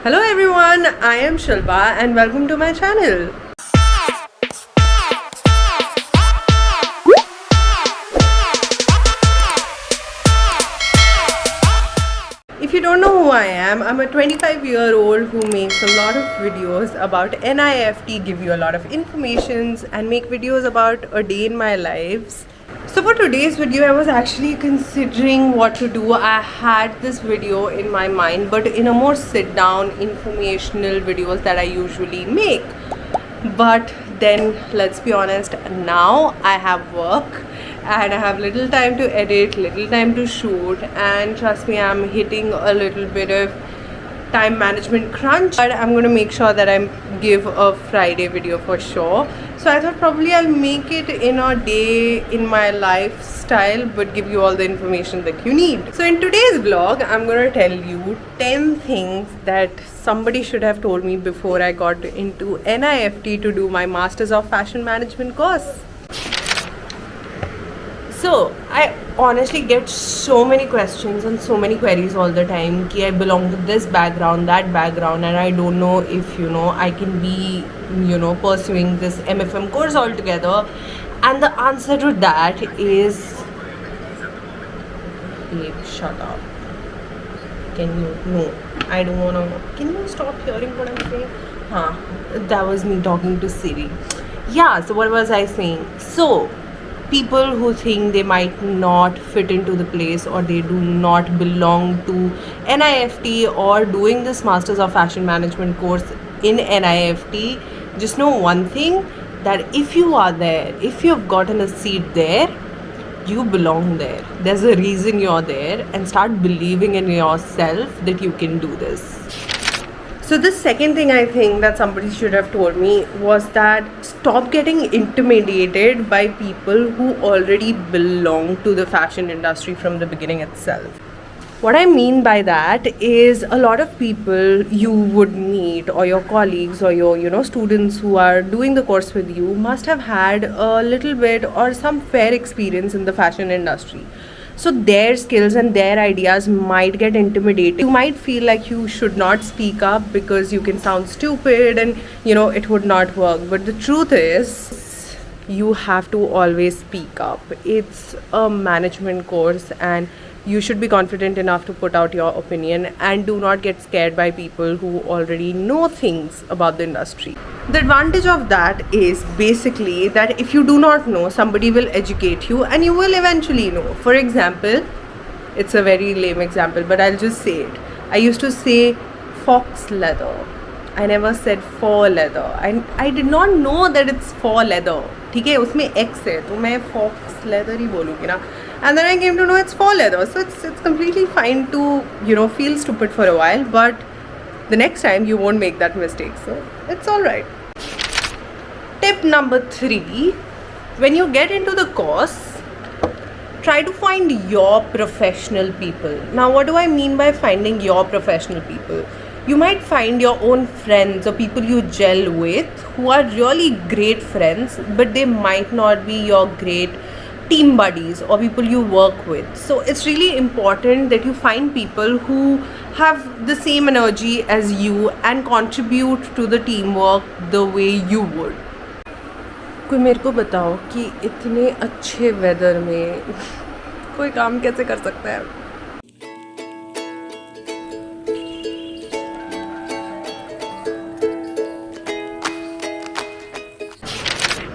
Hello everyone, I am Shilpa and welcome to my channel. If you don't know who I am, I'm a 25-year-old who makes a lot of videos about NIFT, give you a lot of informations and make videos about a day in my lives. So for today's video, I was actually considering what to do. I had this video in my mind, but in a more sit-down informational videos that I usually make. But then, let's be honest, now I have work and I have little time to edit, little time to shoot, and trust me, I'm hitting a little bit of time management crunch, but I'm going to make sure that I give a Friday video for sure. So I thought probably I'll make it in a day in my lifestyle but give you all the information that you need. So in today's vlog, I'm going to tell you 10 things that somebody should have told me before I got into NIFT to do my Masters of Fashion Management course. So, I honestly get so many questions and so many queries all the time ki I belong to this background, that background, and I don't know if, I can be, pursuing this MFM course altogether. And the answer to that is, babe, shut up. Can you? No, I don't wanna. Can you stop hearing what I'm saying? That was me talking to Siri. Yeah, so what was I saying? So, people who think they might not fit into the place or they do not belong to NIFT or doing this Masters of Fashion Management course in NIFT, just know one thing, that if you are there, if you've gotten a seat there, you belong there. There's a reason you're there, and start believing in yourself that you can do this. So the second thing I think that somebody should have told me was that stop getting intimidated by people who already belong to the fashion industry from the beginning itself. What I mean by that is a lot of people you would meet, or your colleagues, or your students who are doing the course with you must have had a little bit or some fair experience in the fashion industry. So their skills and their ideas might get intimidating. You might feel like you should not speak up because you can sound stupid and it would not work. But the truth is, you have to always speak up. It's a management course and you should be confident enough to put out your opinion, and do not get scared by people who already know things about the industry. The advantage of that is basically that if you do not know, somebody will educate you and you will eventually know. For example, it's a very lame example, but I'll just say it. I used to say fox leather. I never said for leather. I did not know that it's for leather. ठीक है, उसमें X है, तो मैं fox leather ही बोलूँगी ना. And then I came to know it's for leather. So it's completely fine to feel stupid for a while, but the next time you won't make that mistake. So it's all right. Tip number 3: when you get into the course, try to find your professional people. Now, what do I mean by finding your professional people? You might find your own friends or people you gel with who are really great friends, but they might not be your great team buddies or people you work with. So it's really important that you find people who have the same energy as you and contribute to the teamwork the way you would. कोई मेरे को बताओ कि इतने अच्छे weather में कोई काम कैसे कर सकता है?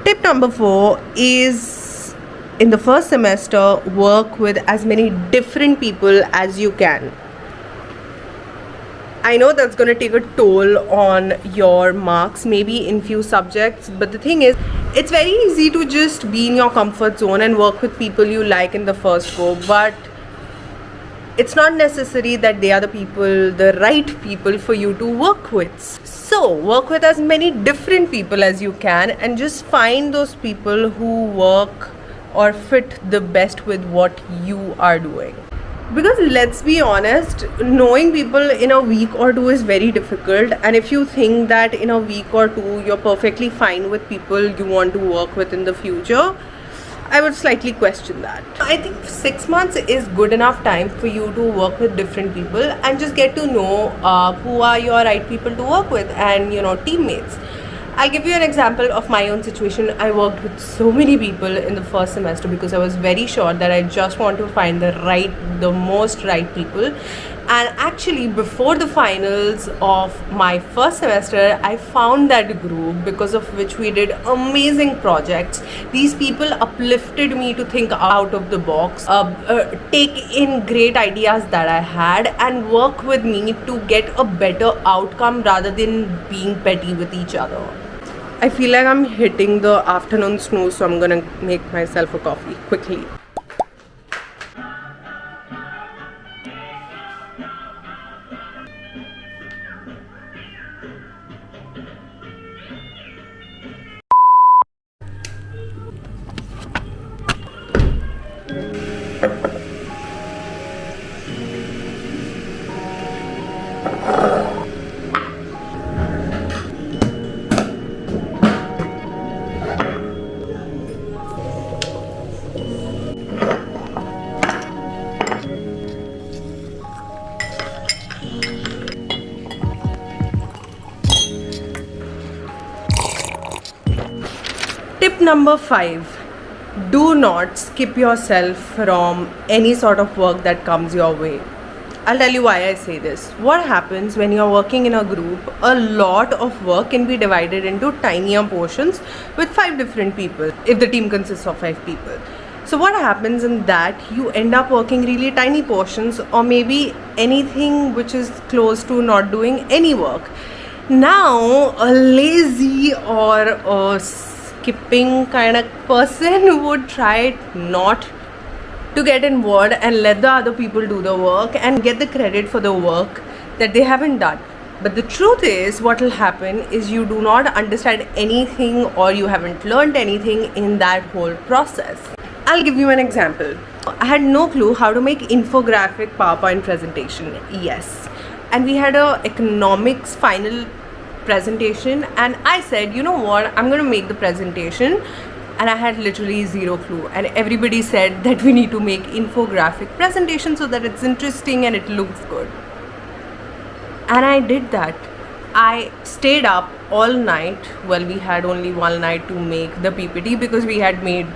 Tip number 4 is, in the first semester, work with as many different people as you can. I know that's going to take a toll on your marks, maybe in few subjects, but the thing is, it's very easy to just be in your comfort zone and work with people you like in the first go, but it's not necessary that they are the right people for you to work with. So work with as many different people as you can and just find those people who work or fit the best with what you are doing. Because let's be honest, knowing people in a week or two is very difficult, and if you think that in a week or two you're perfectly fine with people you want to work with in the future, I would slightly question that. I think 6 months is good enough time for you to work with different people and just get to know who are your right people to work with, and teammates. I'll give you an example of my own situation. I worked with so many people in the first semester because I was very sure that I just want to find the most right people. And actually, before the finals of my first semester, I found that group, because of which we did amazing projects. These people uplifted me to think out of the box, take in great ideas that I had, and work with me to get a better outcome rather than being petty with each other. I feel like I'm hitting the afternoon snooze, so I'm gonna make myself a coffee quickly. Tip number 5. Do not skip yourself from any sort of work that comes your way. I'll tell you why I say this. What happens when you're working in a group? A lot of work can be divided into tinier portions with 5 different people, if the team consists of 5 people. So what happens in that, you end up working really tiny portions, or maybe anything which is close to not doing any work. Now, a lazy or a skipping kind of person would try not to get involved and let the other people do the work and get the credit for the work that they haven't done. But the truth is, what will happen is you do not understand anything, or you haven't learned anything in that whole process. I'll give you an example. I had no clue how to make infographic PowerPoint presentation. Yes. And we had a economics final presentation, and I said, you know what, I'm going to make the presentation. And I had literally zero clue, and everybody said that we need to make infographic presentation so that it's interesting and it looks good. And I did that. I stayed up all night. Well, we had only one night to make the PPT because we had made,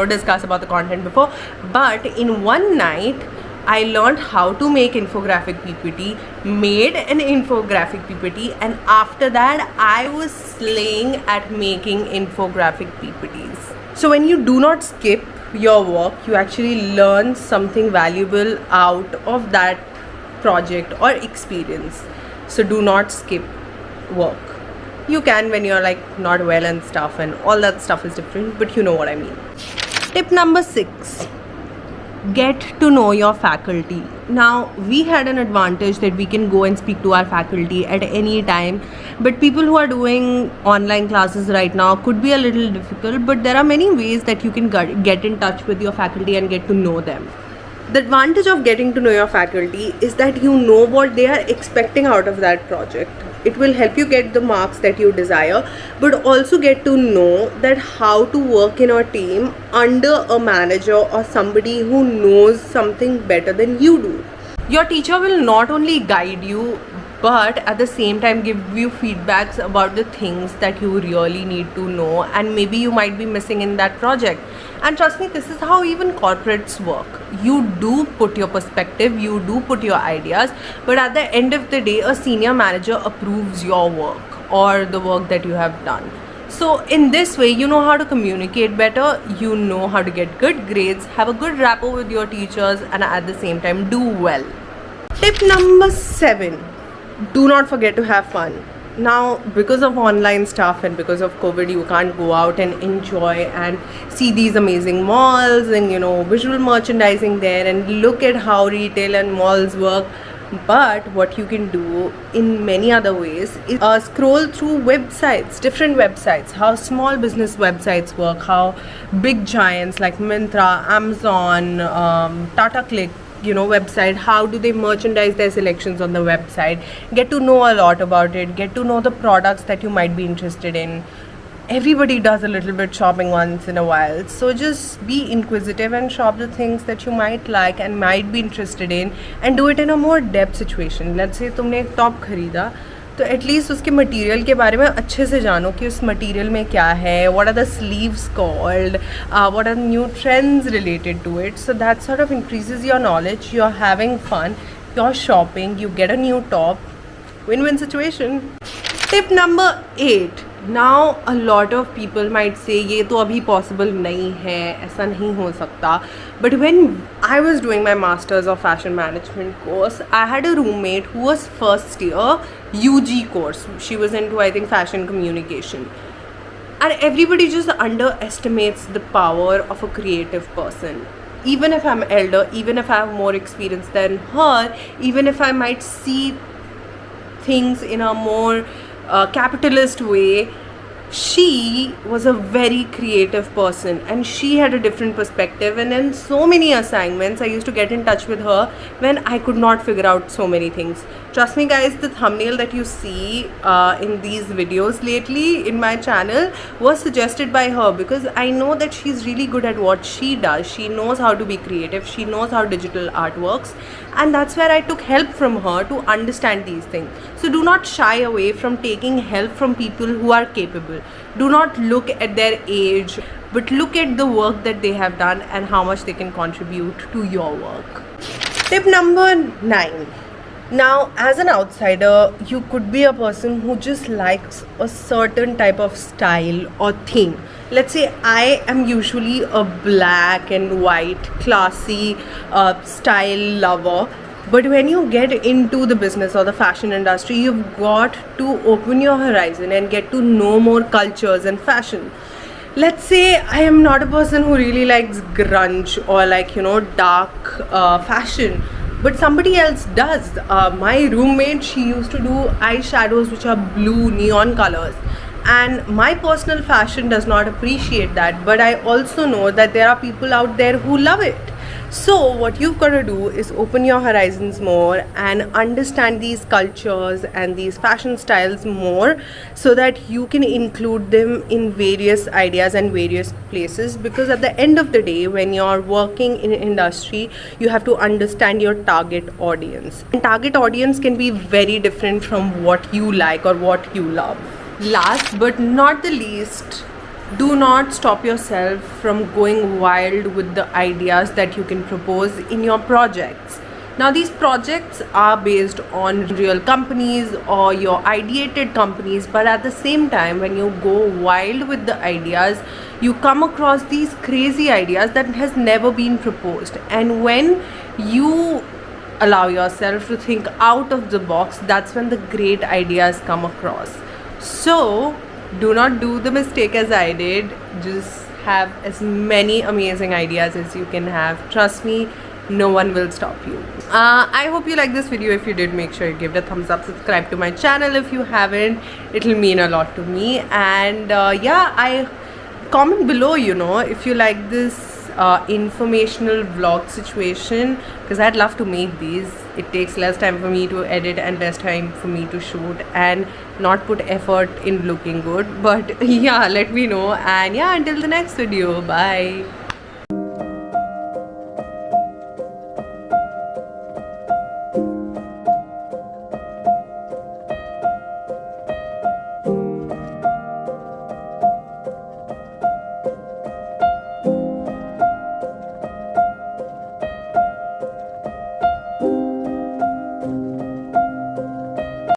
discuss about the content before. But in one night, I learned how to make infographic PPT, made an infographic PPT, and after that, I was slaying at making infographic PPTs. So when you do not skip your work, you actually learn something valuable out of that project or experience. So do not skip work. You can when you're not well and stuff, and all that stuff is different, but you know what I mean. Tip number 6. Get to know your faculty. Now, we had an advantage that we can go and speak to our faculty at any time, but people who are doing online classes right now could be a little difficult, but there are many ways that you can get in touch with your faculty and get to know them. The advantage of getting to know your faculty is that you know what they are expecting out of that project. It will help you get the marks that you desire, but also get to know that how to work in a team under a manager or somebody who knows something better than you do. Your teacher will not only guide you, but at the same time give you feedbacks about the things that you really need to know, and maybe you might be missing in that project. And trust me, this is how even corporates work. You do put your perspective, you do put your ideas, but at the end of the day, a senior manager approves your work or the work that you have done. So in this way, you know how to communicate better, you know how to get good grades, have a good rapport with your teachers, and at the same time do well. Tip number 7. Do not forget to have fun. Now, because of online stuff and because of COVID, you can't go out and enjoy and see these amazing malls and visual merchandising there and look at how retail and malls work. But what you can do in many other ways is scroll through websites, different websites, how small business websites work, how big giants like Myntra, Amazon, Tata Click, website, how do they merchandise their selections on the website. Get to know a lot about it, get to know the products that you might be interested in. everybody does a little bit shopping once in a while. So just be inquisitive and shop the things that you might like and might be interested in, and do it in a more depth situation. Let's say तुमने एक top खरीदा, तो at least उसके material के बारे में अच्छे से जानो कि उस मटेरियल में क्या है, what are the sleeves called, what are new trends related to it. So that sort of increases your knowledge, you are having fun, you are shopping, you get a new top. Win-win situation. Tip number 8. Now a lot of people might say ये तो अभी possible नहीं है, ऐसा नहीं हो सकता. But when I was doing my masters of fashion management course, I had a roommate who was first year UG course. She was into, I think, fashion communication. And everybody just underestimates the power of a creative person. Even if I'm elder, even if I have more experience than her, even if I might see things in a more capitalist way, she was a very creative person and she had a different perspective. And in so many assignments I used to get in touch with her when I could not figure out so many things. Trust me guys, the thumbnail that you see in these videos lately in my channel was suggested by her, because I know that she's really good at what she does. She knows how to be creative, she knows how digital art works, and that's where I took help from her to understand these things. So do not shy away from taking help from people who are capable. Do not look at their age, but look at the work that they have done and how much they can contribute to your work. Tip number 9. Now, as an outsider, you could be a person who just likes a certain type of style or theme. Let's say I am usually a black and white classy style lover. But when you get into the business or the fashion industry, you've got to open your horizon and get to know more cultures and fashion. Let's say I am not a person who really likes grunge or like, you know, dark fashion, but somebody else does. My roommate, she used to do eyeshadows which are blue neon colors, and my personal fashion does not appreciate that, but I also know that there are people out there who love it. So what you've got to do is open your horizons more and understand these cultures and these fashion styles more, so that you can include them in various ideas and various places. Because at the end of the day, when you're working in an industry, you have to understand your target audience, and target audience can be very different from what you like or what you love. Last but not the least, do not stop yourself from going wild with the ideas that you can propose in your projects. Now these projects are based on real companies or your ideated companies, but at the same time, when you go wild with the ideas, you come across these crazy ideas that has never been proposed. And when you allow yourself to think out of the box, that's when the great ideas come across. So do not do the mistake as I did. Just have as many amazing ideas as you can have. Trust me, no one will stop you. I hope you liked this video. If you did, make sure you give it a thumbs up. Subscribe to my channel if you haven't. It'll mean a lot to me. And yeah, I comment below, you know, if you like this informational vlog situation, because I'd love to make these. It takes less time for me to edit and less time for me to shoot and not put effort in looking good. But yeah, let me know. And yeah, until the next video, bye.